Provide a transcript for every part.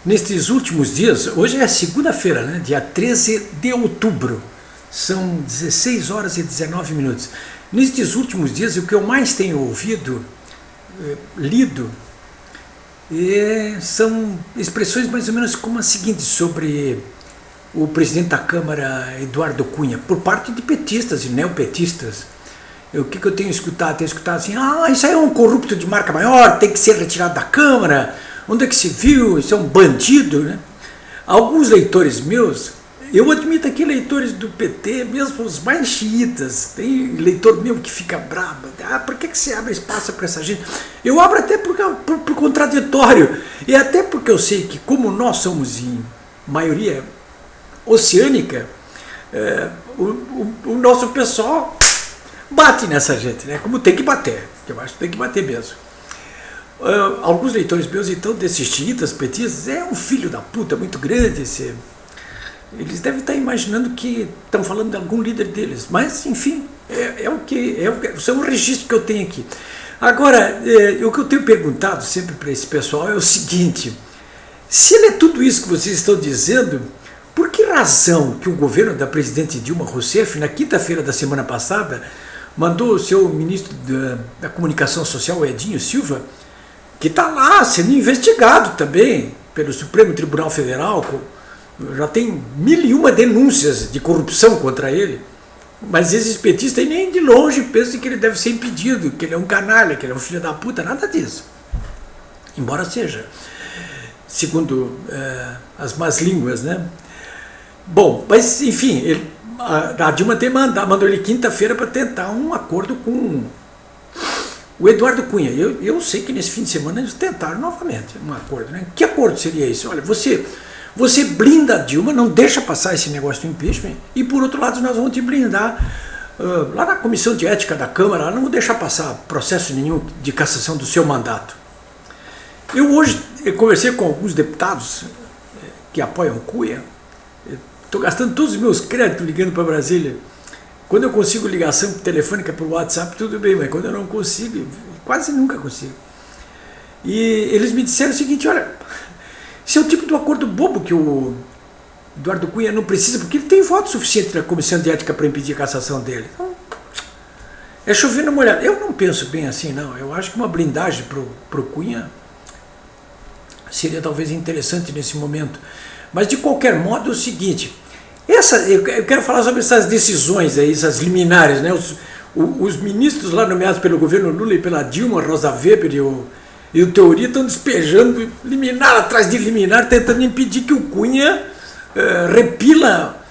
Nestes últimos dias, hoje é segunda-feira, né? Dia 13 de outubro, são 16 horas e 19 minutos. Nestes últimos dias, o que eu mais tenho ouvido, lido, são expressões mais ou menos como as seguintes sobre o presidente da Câmara, Eduardo Cunha, por parte de petistas e neopetistas. O que eu tenho escutado? Tenho escutado assim, isso aí é um corrupto de marca maior, tem que ser retirado da Câmara, onde é que se viu, isso é um bandido, né? Alguns leitores meus, eu admito que leitores do PT, mesmo os mais xiitas, tem leitor meu que fica bravo, por que você abre espaço para essa gente? Eu abro até por contraditório, e até porque eu sei que como nós somos em maioria oceânica, o nosso pessoal bate nessa gente, né? Como tem que bater, eu acho que tem que bater mesmo. Alguns leitores meus, então, desses xiitas, petistas, é um filho da puta muito grande. Eles devem estar imaginando que estão falando de algum líder deles, mas, enfim, são o registro que eu tenho aqui. Agora, o que eu tenho perguntado sempre para esse pessoal é o seguinte: se ele é tudo isso que vocês estão dizendo, por que razão que o governo da presidente Dilma Rousseff, na quinta-feira da semana passada, mandou o seu ministro da Comunicação Social, Edinho Silva, que está lá sendo investigado também pelo Supremo Tribunal Federal, já tem 1001 denúncias de corrupção contra ele, mas esses petistas nem de longe pensam que ele deve ser impedido, que ele é um canalha, que ele é um filho da puta, nada disso. Embora seja, segundo as más línguas, né? Bom, mas enfim, a Dilma mandou ele quinta-feira para tentar um acordo com o Eduardo Cunha. Eu sei que nesse fim de semana eles tentaram novamente um acordo, né? Que acordo seria esse? Olha, você blinda a Dilma, não deixa passar esse negócio do impeachment, e por outro lado nós vamos te blindar lá na Comissão de Ética da Câmara, não vou deixar passar processo nenhum de cassação do seu mandato. Hoje conversei com alguns deputados que apoiam Cunha, estou gastando todos os meus créditos ligando para Brasília. Quando eu consigo ligação telefônica pelo WhatsApp, tudo bem, mas quando eu não consigo, quase nunca consigo. E eles me disseram o seguinte: olha, esse é o tipo de acordo bobo que o Eduardo Cunha não precisa, porque ele tem voto suficiente na Comissão de Ética para impedir a cassação dele. Então, é chover no molhado. Eu não penso bem assim, não. Eu acho que uma blindagem para o Cunha seria talvez interessante nesse momento. Mas, de qualquer modo, é o seguinte: eu quero falar sobre essas decisões aí, essas liminares, né? Os ministros lá nomeados pelo governo Lula e pela Dilma, Rosa Weber e o Teori estão despejando liminar atrás de liminar, tentando impedir que o Cunha repila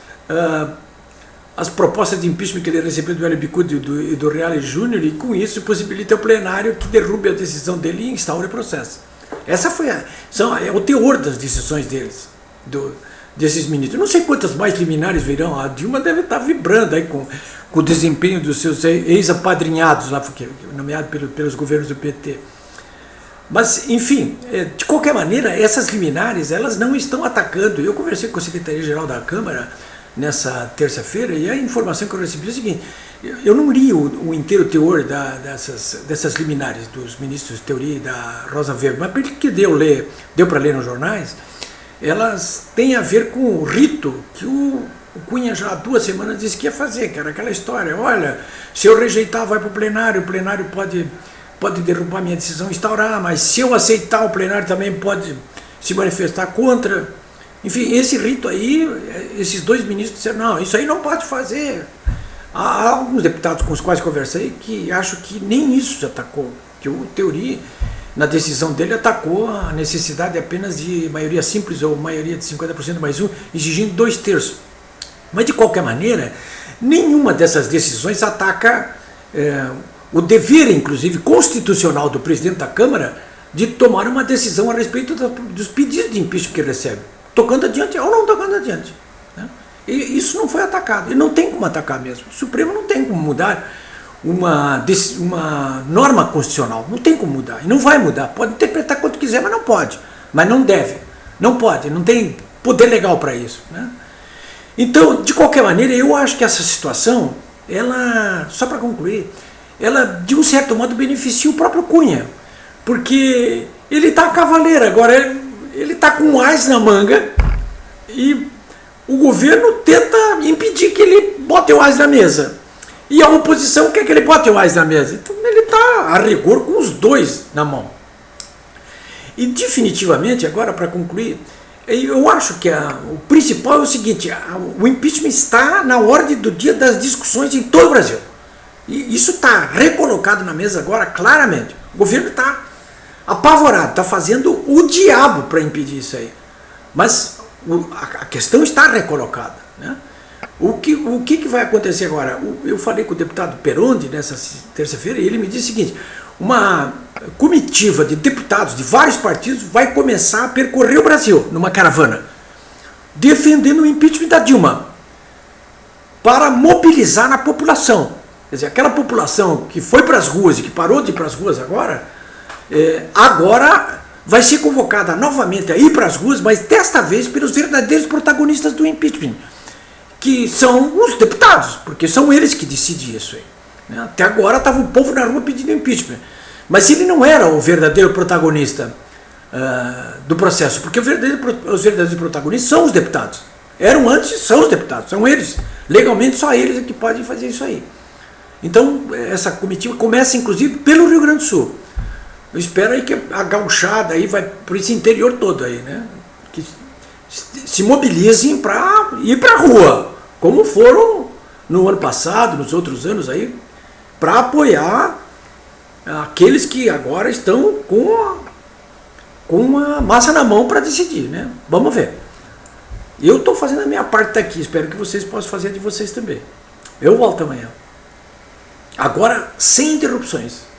as propostas de impeachment que ele recebeu do Hélio Bicudo e do Reale Júnior, e com isso possibilita o plenário que derrube a decisão dele e instaure o processo. Essa foi é o teor das decisões deles, desses ministros. Eu não sei quantas mais liminares virão. A Dilma deve estar vibrando aí com o desempenho dos seus ex-apadrinhados, lá, nomeados pelos governos do PT. Mas, enfim, de qualquer maneira, essas liminares, elas não estão atacando. Eu conversei com a Secretaria-Geral da Câmara nessa terça-feira, e a informação que eu recebi é a seguinte: eu não li o inteiro teor dessas liminares dos ministros Teori e da Rosa Weber, mas pelo que deu para ler nos jornais, elas têm a ver com o rito que o Cunha já há 2 semanas disse que ia fazer, que era aquela história: olha, se eu rejeitar vai para o plenário pode derrubar minha decisão e instaurar, mas se eu aceitar o plenário também pode se manifestar contra. Enfim, esse rito aí, esses 2 ministros disseram: não, isso aí não pode fazer. Há alguns deputados com os quais conversei que acham que nem isso se atacou, que o Teori, na decisão dele, atacou a necessidade apenas de maioria simples ou maioria de 50% mais 1, exigindo 2/3. Mas, de qualquer maneira, nenhuma dessas decisões ataca o dever, inclusive, constitucional do presidente da Câmara de tomar uma decisão a respeito dos pedidos de impeachment que ele recebe, tocando adiante ou não tocando adiante, né? E isso não foi atacado, e não tem como atacar mesmo. O Supremo não tem como mudar uma norma constitucional, não tem como mudar, e não vai mudar. Pode interpretar quanto quiser, mas não pode, mas não deve, não pode, não tem poder legal para isso, né? Então, de qualquer maneira, eu acho que essa situação, ela, só para concluir, ela de um certo modo beneficia o próprio Cunha, porque ele está a cavaleira agora. ele está com um ás na manga e o governo tenta impedir que ele bote o ás na mesa. E a oposição quer que ele bote o ás na mesa. Então ele está, a rigor, com os dois na mão. E definitivamente, agora para concluir, eu acho que o principal é o seguinte: o impeachment está na ordem do dia das discussões em todo o Brasil. E isso está recolocado na mesa agora claramente. O governo está apavorado, está fazendo o diabo para impedir isso aí. Mas a questão está recolocada, né? O que vai acontecer agora? Eu falei com o deputado Perondi nessa terça-feira e ele me disse o seguinte: uma comitiva de deputados de vários partidos vai começar a percorrer o Brasil numa caravana, defendendo o impeachment da Dilma, para mobilizar na população. Quer dizer, aquela população que foi para as ruas e que parou de ir para as ruas agora, agora vai ser convocada novamente a ir para as ruas, mas desta vez pelos verdadeiros protagonistas do impeachment, que são os deputados, porque são eles que decidem isso aí, né? Até agora estava o povo na rua pedindo impeachment, mas ele não era o verdadeiro protagonista do processo, porque os verdadeiros protagonistas são os deputados. Eram antes, são os deputados, são eles. Legalmente só eles é que podem fazer isso aí. Então essa comitiva começa inclusive pelo Rio Grande do Sul. Eu espero aí que a gauchada aí vai por esse interior todo aí, né? Que se mobilizem para ir para a rua, como foram no ano passado, nos outros anos aí, para apoiar aqueles que agora estão com a massa na mão para decidir, né? Vamos ver. Eu estou fazendo a minha parte aqui, espero que vocês possam fazer a de vocês também. Eu volto amanhã. Agora, sem interrupções.